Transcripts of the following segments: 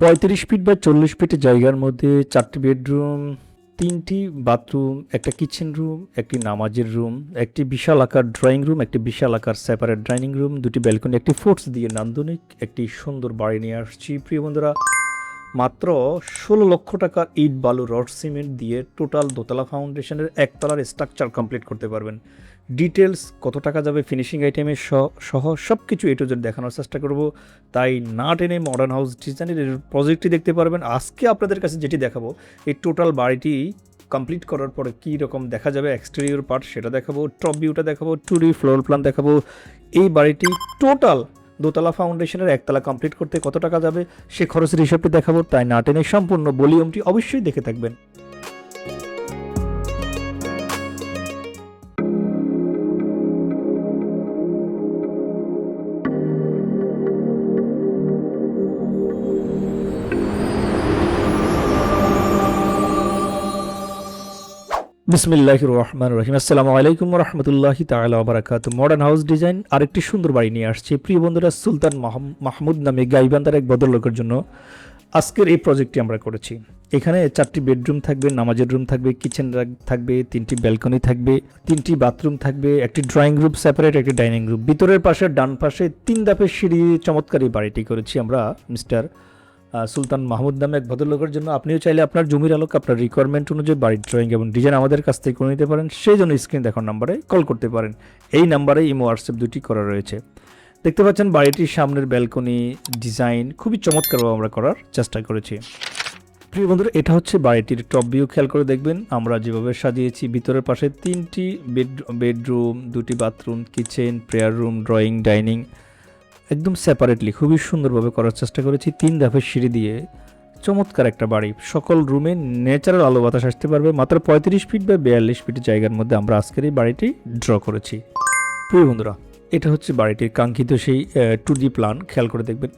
৩৫ fit বা ৪০ ফিটের জায়গার মধ্যে ৪টি বেডরুম, ৩টি বাথরুম, একটা কিচেন রুম, একটি নামাজের রুম, একটি বিশাল আকার ড্রয়িং রুম, একটি বিশাল আকার সেপারেট ডাইনিং রুম, দুটি ব্যালকনি, একটি ফোর্স দিয়ে নান্দনিক একটি সুন্দর বাড়ি নিয়ে আসছি প্রিয় বন্ধুরা। মাত্র ১৬ লক্ষ টাকার ইট বালু রড সিমেন্ট দিয়ে টোটাল দোতলা ফাউন্ডেশনের একতলার স্ট্রাকচার কমপ্লিট করতে পারবেন। ডিটেলস কত টাকা যাবে, ফিনিশিং আইটেমের সহ সব কিছু এ টু জেড দেখানোর চেষ্টা করব। তাই না টেনে মডার্ন হাউস ডিজাইনের প্রজেক্টটি দেখতে পারবেন। আজকে আপনাদের কাছে যেটি দেখাবো, এই টোটাল বাড়িটি কমপ্লিট করার পরে কী রকম দেখা যাবে, এক্সটেরিয়র পার্ট সেটা দেখাবো, টপ ভিউটা দেখাবো, 2D ফ্লোর প্ল্যান দেখাবো। এই বাড়িটি টোটাল দোতলা ফাউন্ডেশনের একতলা কমপ্লিট করতে কত টাকা যাবে সে খরচের হিসাবটি দেখাবো। তাই না টেনে সম্পূর্ণ ভলিউমটি অবশ্যই দেখে থাকবেন। বিসমিল্লাহির রহমানির রহিম। আসসালামু আলাইকুম ওয়া রাহমাতুল্লাহি তাআলা ওয়া বারাকাতুহু। মডার্ন হাউস ডিজাইন আরেকটি সুন্দর বাড়ি নিয়ে আসছে প্রিয় বন্ধুরা। সুলতান মাহমুদ নামে গাইবান্ধার এক ভদ্রলোকের জন্য আজকের এই প্রজেক্টটি আমরা করেছি। এখানে 4টি বেডরুম থাকবে, নামাজের রুম থাকবে, কিচেন থাকবে, 3টি ব্যালকনি থাকবে, 3টি বাথরুম থাকবে, একটি ড্রয়িং রুম সেপারেট, একটি ডাইনিং রুম। ভিতরের পাশে ডান পাশে 3 ধাপের সিঁড়ি চমৎকার এই বাড়িটি করেছি আমরা মিস্টার সুলতান মাহমুদ নামে এক ভদ্রলোকের জন্য। আপনিও চাইলে আপনার জমির আলোক আপনার রিকোয়ারমেন্ট অনুযায়ী বাড়ির ড্রয়িং এবং ডিজাইন আমাদের কাছ থেকে করে নিতে পারেন। সেই জন্য স্ক্রিন দেখার নাম্বারে কল করতে পারেন। এই নাম্বারে ইমো হোয়াটসঅ্যাপ দুটি করা রয়েছে। দেখতে পাচ্ছেন বাড়িটির সামনের ব্যালকনি ডিজাইন খুবই চমৎকারভাবে আমরা করার চেষ্টা করেছি। প্রিয় বন্ধুরা, এটা হচ্ছে বাড়িটির টপ ভিউ। খেয়াল করে দেখবেন আমরা যেভাবে সাজিয়েছি। ভিতরের পাশে 3টি বেডরুম, 2টি bathroom, kitchen, prayer room, drawing, dining একদম সেপারেটলি খুবই সুন্দরভাবে করার চেষ্টা করেছি। 3 ধাপের সিঁড়ি দিয়ে চমৎকার একটা বাড়ি। সকল রুমে ন্যাচারাল আলো বাতাস আসতে পারবে। মাত্র 35 ফিট বা 42 ফিটের জায়গার মধ্যে আমরা আজকের এই বাড়িটি ড্র করেছি। প্রিয় বন্ধুরা, এটা হচ্ছে বাড়িটির কাঙ্ক্ষিত সেই 2D প্ল্যান। খেয়াল করে দেখবেন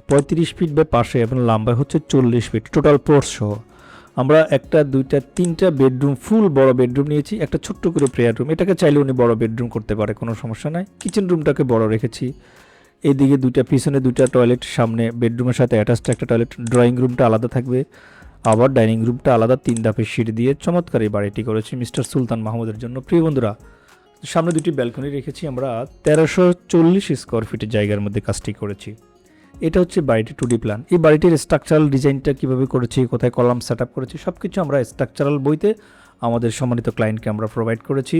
35 ফিট বা পাশে এবং লম্বায় হচ্ছে 40 ফিট টোটাল পোর্স সহ আমরা একটা, দুইটা, 3টা বেডরুম, ফুল বড় বেডরুম নিয়েছি। একটা ছোট্ট করে প্রেয়ার রুম, এটাকে চাইলে উনি বড় বেডরুম করতে পারে, কোনো সমস্যা নাই। কিচেন রুমটাকে বড় রেখেছি। এইদিকে 2টা, পিছনে 2টা টয়লেট, সামনে বেডরুমের সাথে অ্যাটাচড একটা টয়লেট। ড্রয়িং রুমটা আলাদা থাকবে, আবার ডাইনিং রুমটা আলাদা। 3 ধাপের সিঁড়ি দিয়ে চমৎকার এই বাড়িটি করেছি মিস্টার সুলতান মাহমুদের জন্য। প্রিয় বন্ধুরা, সামনে 2টি ব্যালকনি রেখেছি আমরা। 1340 স্কোয়ার ফিটের জায়গার মধ্যে কাজটি করেছি। এটা হচ্ছে বাড়িটির 2D প্ল্যান। এই বাড়িটির স্ট্রাকচারাল ডিজাইনটা কীভাবে করেছি, কোথায় কলাম সেট আপ করেছি, সব কিছু আমরা স্ট্রাকচারাল বইতে আমাদের সম্মানিত ক্লায়েন্টকে আমরা প্রোভাইড করেছি।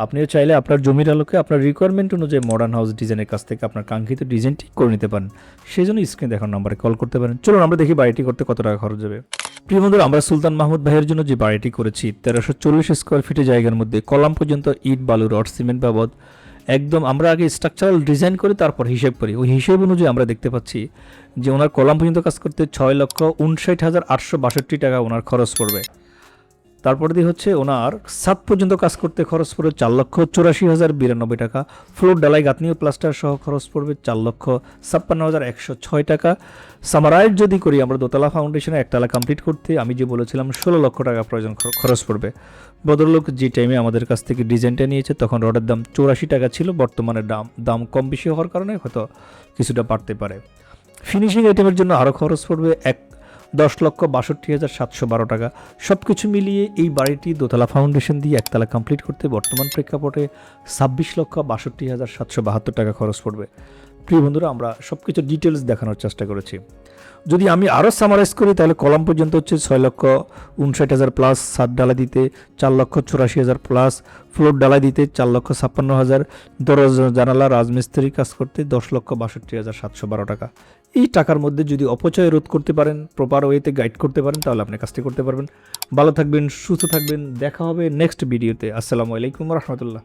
আপনিও চাইলে আপনার জমির আলোকে আপনার রিকোয়ারমেন্ট অনুযায়ী মডার্ন হাউস ডিজাইনের কাছ থেকে আপনার কাঙ্ক্ষিত ডিজাইনটি করে নিতে পারেন। সেই জন্য স্ক্রিন দেখার নাম্বারে কল করতে পারেন। চলুন আমরা দেখি বাড়িটি করতে কত টাকা খরচ হবে। প্রিয় বন্ধুরা, আমরা সুলতান মাহমুদ ভাইয়ের জন্য যে বাড়িটি করেছি 1340 স্কোয়ার ফিটের জায়গার মধ্যে কলাম পর্যন্ত ইট বালু রড সিমেন্ট বাবদ একদম আমরা আগে স্ট্রাকচারাল ডিজাইন করে তারপর হিসেব করি। ওই হিসেব অনুযায়ী আমরা দেখতে পাচ্ছি যে ওনার কলাম পর্যন্ত কাজ করতে 6,59,862 টাকা ওনার খরচ পড়বে। তারপর দিয়ে হচ্ছে ওনার ছাদ পর্যন্ত কাজ করতে খরচ পড়বে 4,84,092 টাকা। ফ্লোর ডালাই গাঁথনি ও প্লাস্টার সহ খরচ পড়বে 4,56,106 টাকা। সামারাইজ যদি করি আমরা দোতলা ফাউন্ডেশনে একতলা কমপ্লিট করতে আমি যে বলেছিলাম 16 লক্ষ টাকা প্রয়োজন খরচ পড়বে। ভদ্রলোক যে টাইমে আমাদের কাছ থেকে ডিজাইনটা নিয়েছে তখন রডের দাম 84 টাকা ছিল। বর্তমানে দাম কম বেশি হওয়ার কারণে হয়তো কিছুটা বাড়তে পারে। ফিনিশিং আইটেমের জন্য আরও খরচ পড়বে 10,62,712 টাকা। সব কিছু মিলিয়ে এই বাড়িটি দোতলা ফাউন্ডেশন দিয়ে একতলা কমপ্লিট করতে বর্তমান প্রেক্ষাপটে 26,62,772 টাকা খরচ পড়বে। প্রিয় বন্ধুরা, আমরা সব কিছু ডিটেলস দেখানোর চেষ্টা করেছি। যদি আমি আরও সামারাইজ করি তাহলে কলাম পর্যন্ত হচ্ছে 6,59,000 প্লাস, ছাদ ডালা দিতে 4,84,000 প্লাস, ফ্লোর ডালা দিতে 4,56,000, দরজা জানালা রাজমিস্ত্রি কাজ করতে 10,62,712 টাকা। এই টাকার মধ্যে যদি অপচয় রোধ করতে পারেন, প্রপার ওয়েতে গাইড করতে পারেন, তাহলে আপনি কাজটি করতে পারবেন। ভালো থাকবেন, সুস্থ থাকবেন। দেখা হবে নেক্সট ভিডিওতে। আসসালামু আলাইকুম রহমতুল্লাহ।